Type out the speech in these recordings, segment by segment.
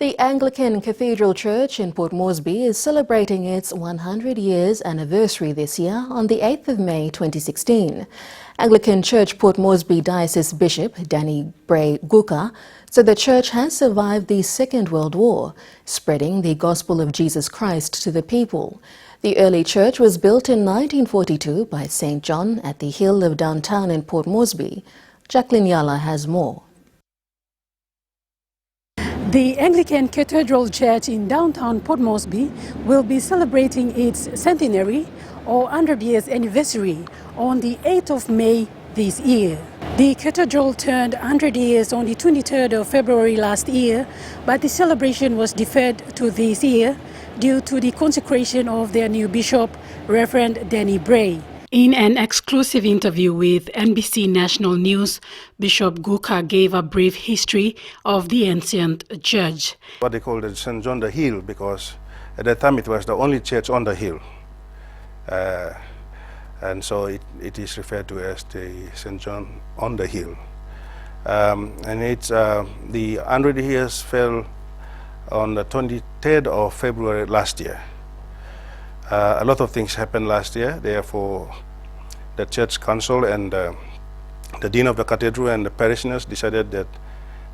The Anglican Cathedral Church in Port Moresby is celebrating its 100 years anniversary this year on the 8th of May 2016. Anglican Church Port Moresby Diocese Bishop Danny Bray Guka said the church has survived the Second World War, spreading the gospel of Jesus Christ to the people. The early church was built in 1942 by St. John at the Hill of downtown in Port Moresby. Jacqueline Yala has more. The Anglican Cathedral Church in downtown Port Moresby will be celebrating its centenary or 100 years anniversary on the 8th of May this year. The cathedral turned 100 years on the 23rd of February last year, but the celebration was deferred to this year due to the consecration of their new bishop, Reverend Danny Bray. In an exclusive interview with NBC National News, Bishop Guka gave a brief history of the ancient church. What they called it St. John the Hill, because at that time it was the only church on the hill. And so it is referred to as the St. John on the Hill. And it's the 100 years fell on the 23rd of February last year. A lot of things happened last year, therefore the church council and the dean of the cathedral and the parishioners decided that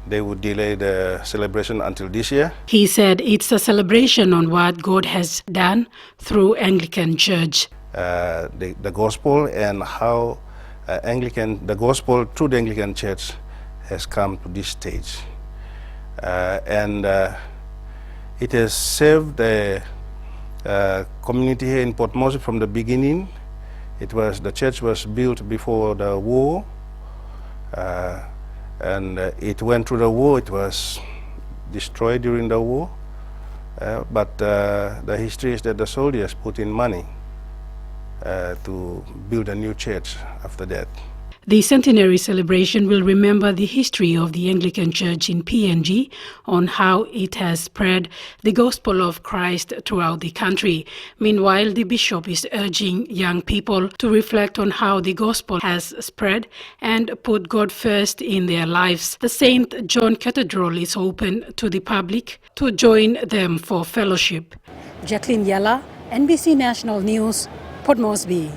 they would delay the celebration until this year. He said it's a celebration on what God has done through Anglican Church. The gospel and how the gospel through the Anglican Church has come to this stage. And it has served the community here in Port Moresby from the beginning. The church was built before the war, and it went through the war. It was destroyed during the war, but the history is that the soldiers put in money to build a new church after that. The centenary celebration will remember the history of the Anglican Church in PNG on how it has spread the gospel of Christ throughout the country. Meanwhile, the bishop is urging young people to reflect on how the gospel has spread and put God first in their lives. The St. John Cathedral is open to the public to join them for fellowship. Jacqueline Yala, NBC National News, Port Moresby.